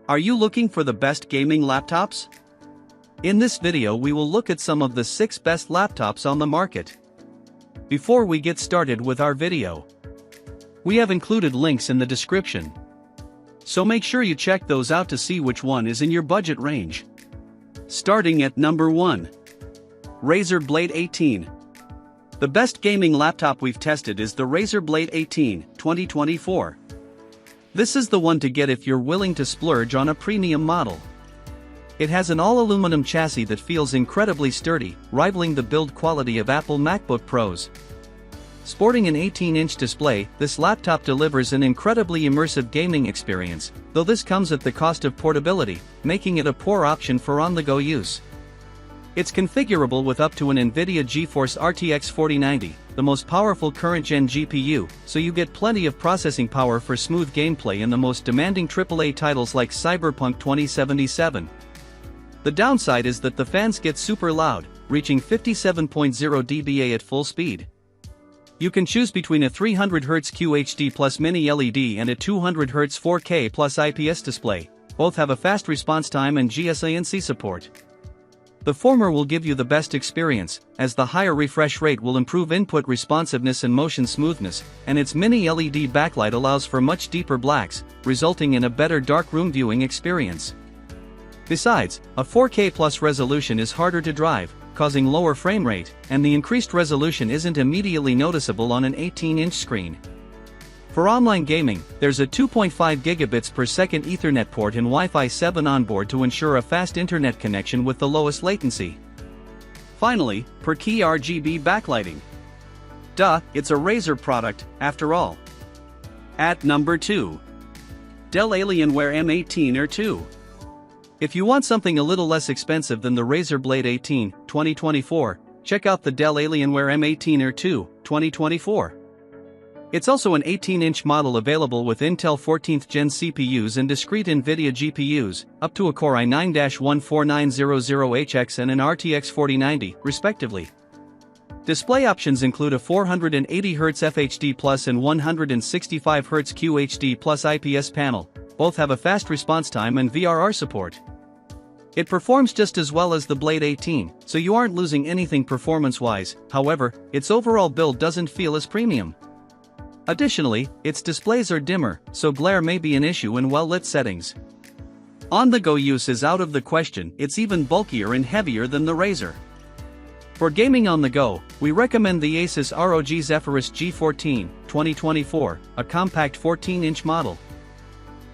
Are you looking for the best gaming laptops? In this video we will look at some of the 6 best laptops on the market. Before we get started with our video, we have included links in the description, so make sure you check those out to see which one is in your budget range. Starting at number 1. Razer Blade 18. The best gaming laptop we've tested is the Razer Blade 18, 2024. This is the one to get if you're willing to splurge on a premium model. It has an all-aluminum chassis that feels incredibly sturdy, rivaling the build quality of Apple MacBook Pros. Sporting an 18-inch display, this laptop delivers an incredibly immersive gaming experience, though this comes at the cost of portability, making it a poor option for on-the-go use. It's configurable with up to an NVIDIA GeForce RTX 4090, the most powerful current-gen GPU, so you get plenty of processing power for smooth gameplay in the most demanding AAA titles like Cyberpunk 2077. The downside is that the fans get super loud, reaching 57.0 dBA at full speed. You can choose between a 300Hz QHD plus mini LED and a 200Hz 4K plus IPS display. Both have a fast response time and GSANC support. The former will give you the best experience, as the higher refresh rate will improve input responsiveness and motion smoothness, and its mini LED backlight allows for much deeper blacks, resulting in a better darkroom viewing experience. Besides, a 4K plus resolution is harder to drive, causing lower frame rate, and the increased resolution isn't immediately noticeable on an 18-inch screen. For online gaming, there's a 2.5 gigabits per second Ethernet port and Wi-Fi 7 onboard to ensure a fast internet connection with the lowest latency. Finally, per-key RGB backlighting. Duh, it's a Razer product, after all. At number 2. Dell Alienware M18 2. If you want something a little less expensive than the Razer Blade 18, 2024, check out the Dell Alienware M18 2, 2024. It's also an 18-inch model available with Intel 14th Gen CPUs and discrete NVIDIA GPUs, up to a Core i9-14900HX and an RTX 4090, respectively. Display options include a 480Hz FHD Plus and 165Hz QHD Plus IPS panel. Both have a fast response time and VRR support. It performs just as well as the Blade 18, so you aren't losing anything performance-wise. However, its overall build doesn't feel as premium. Additionally, its displays are dimmer, so glare may be an issue in well-lit settings. On-the-go use is out of the question. It's even bulkier and heavier than the Razer. For gaming on the go, we recommend the ASUS ROG Zephyrus G14, 2024, a compact 14-inch model.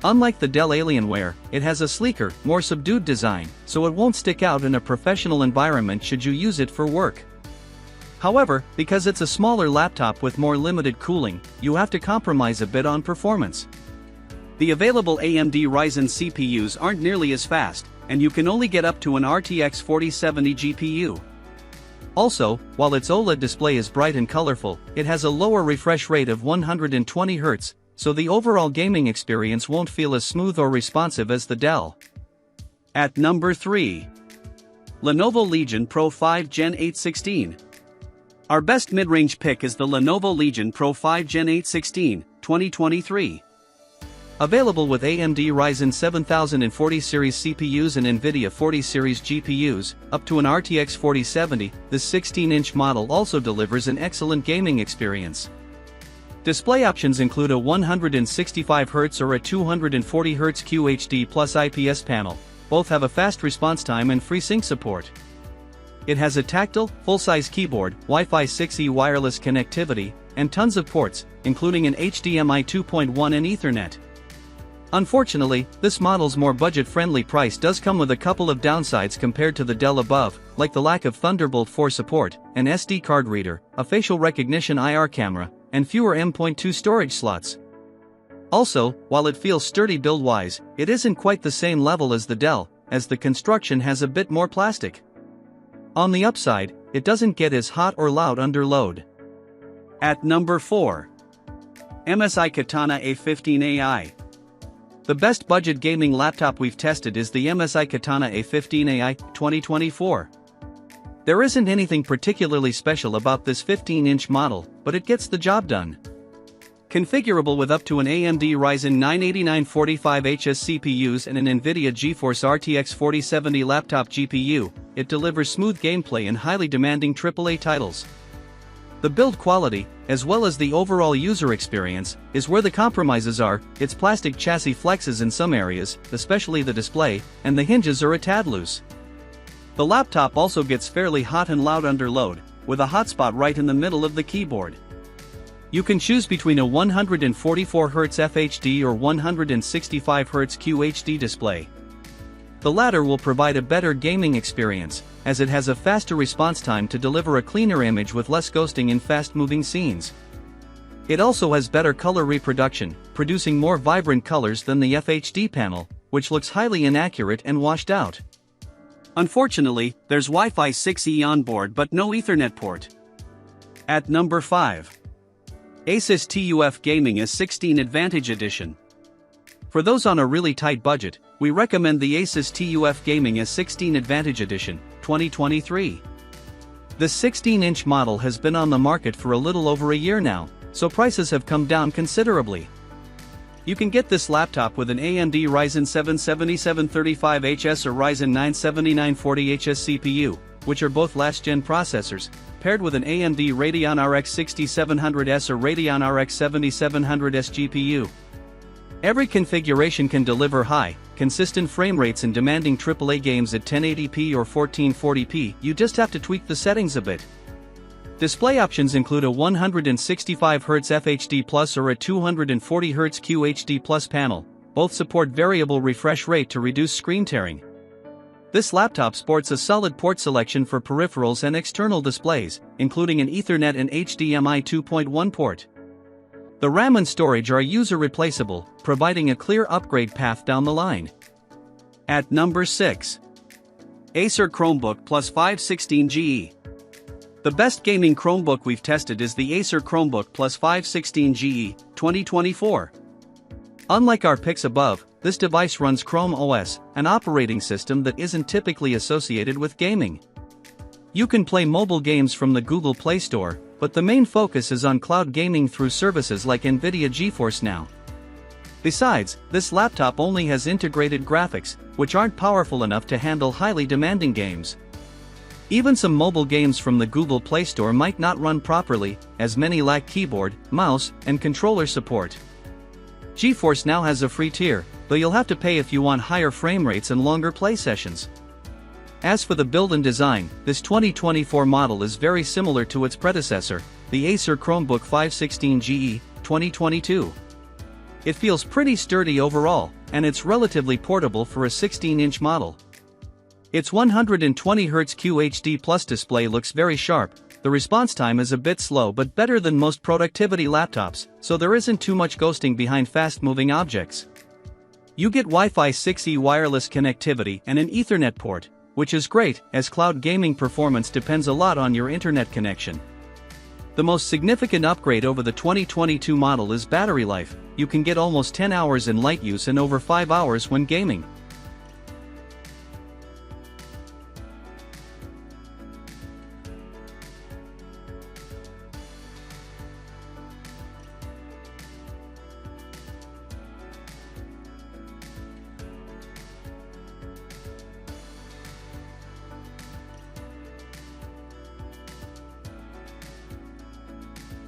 Unlike the Dell Alienware, it has a sleeker, more subdued design, so it won't stick out in a professional environment should you use it for work. However, because it's a smaller laptop with more limited cooling, you have to compromise a bit on performance. The available AMD Ryzen CPUs aren't nearly as fast, and you can only get up to an RTX 4070 GPU. Also, while its OLED display is bright and colorful, it has a lower refresh rate of 120 Hz, so the overall gaming experience won't feel as smooth or responsive as the Dell. At number 3. Lenovo Legion Pro 5 Gen 816. Our best mid-range pick is the Lenovo Legion Pro 5 Gen 816, 2023. Available with AMD Ryzen 7040 series CPUs and NVIDIA 40 series GPUs, up to an RTX 4070, this 16-inch model also delivers an excellent gaming experience. Display options include a 165Hz or a 240Hz QHD plus IPS panel. Both have a fast response time and FreeSync support. It has a tactile, full-size keyboard, Wi-Fi 6E wireless connectivity, and tons of ports, including an HDMI 2.1 and Ethernet. Unfortunately, this model's more budget-friendly price does come with a couple of downsides compared to the Dell above, like the lack of Thunderbolt 4 support, an SD card reader, a facial recognition IR camera, and fewer M.2 storage slots. Also, while it feels sturdy build-wise, it isn't quite the same level as the Dell, as the construction has a bit more plastic. On the upside, it doesn't get as hot or loud under load. At number 4. MSI Katana A15 AI. The best budget gaming laptop we've tested is the MSI Katana A15 AI, 2024. There isn't anything particularly special about this 15-inch model, but it gets the job done. Configurable with up to an AMD Ryzen 9 8945HS CPUs and an NVIDIA GeForce RTX 4070 laptop GPU, it delivers smooth gameplay and highly demanding AAA titles. The build quality, as well as the overall user experience, is where the compromises are. Its plastic chassis flexes in some areas, especially the display, and the hinges are a tad loose. The laptop also gets fairly hot and loud under load, with a hotspot right in the middle of the keyboard. You can choose between a 144Hz FHD or 165Hz QHD display. The latter will provide a better gaming experience, as it has a faster response time to deliver a cleaner image with less ghosting in fast-moving scenes. It also has better color reproduction, producing more vibrant colors than the FHD panel, which looks highly inaccurate and washed out. Unfortunately, there's Wi-Fi 6E on board but no Ethernet port. At number 5. ASUS TUF Gaming S16 Advantage Edition. For those on a really tight budget, we recommend the ASUS TUF Gaming S16 Advantage Edition, 2023. The 16-inch model has been on the market for a little over a year now, so prices have come down considerably. You can get this laptop with an AMD Ryzen 7 7735HS or Ryzen 9 7940HS CPU, which are both last-gen processors, paired with an AMD Radeon RX 6700S or Radeon RX 7700S GPU. Every configuration can deliver high, consistent frame rates and demanding AAA games at 1080p or 1440p, you just have to tweak the settings a bit. Display options include a 165Hz FHD Plus or a 240Hz QHD Plus panel. Both support variable refresh rate to reduce screen tearing. This laptop sports a solid port selection for peripherals and external displays, including an Ethernet and HDMI 2.1 port. The RAM and storage are user replaceable, providing a clear upgrade path down the line. At number 6. Acer Chromebook Plus 516GE. The best gaming Chromebook we've tested is the Acer Chromebook Plus 516GE, 2024. Unlike our picks above, this device runs Chrome OS, an operating system that isn't typically associated with gaming. You can play mobile games from the Google Play Store, but the main focus is on cloud gaming through services like NVIDIA GeForce Now. Besides, this laptop only has integrated graphics, which aren't powerful enough to handle highly demanding games. Even some mobile games from the Google Play Store might not run properly, as many lack keyboard, mouse, and controller support. GeForce Now has a free tier, though you'll have to pay if you want higher frame rates and longer play sessions. As for the build and design, this 2024 model is very similar to its predecessor, the Acer Chromebook 516GE, 2022. It feels pretty sturdy overall, and it's relatively portable for a 16-inch model. Its 120Hz QHD Plus display looks very sharp. The response time is a bit slow but better than most productivity laptops, so there isn't too much ghosting behind fast-moving objects. You get Wi-Fi 6E wireless connectivity and an Ethernet port, which is great, as cloud gaming performance depends a lot on your internet connection. The most significant upgrade over the 2022 model is battery life. You can get almost 10 hours in light use and over 5 hours when gaming.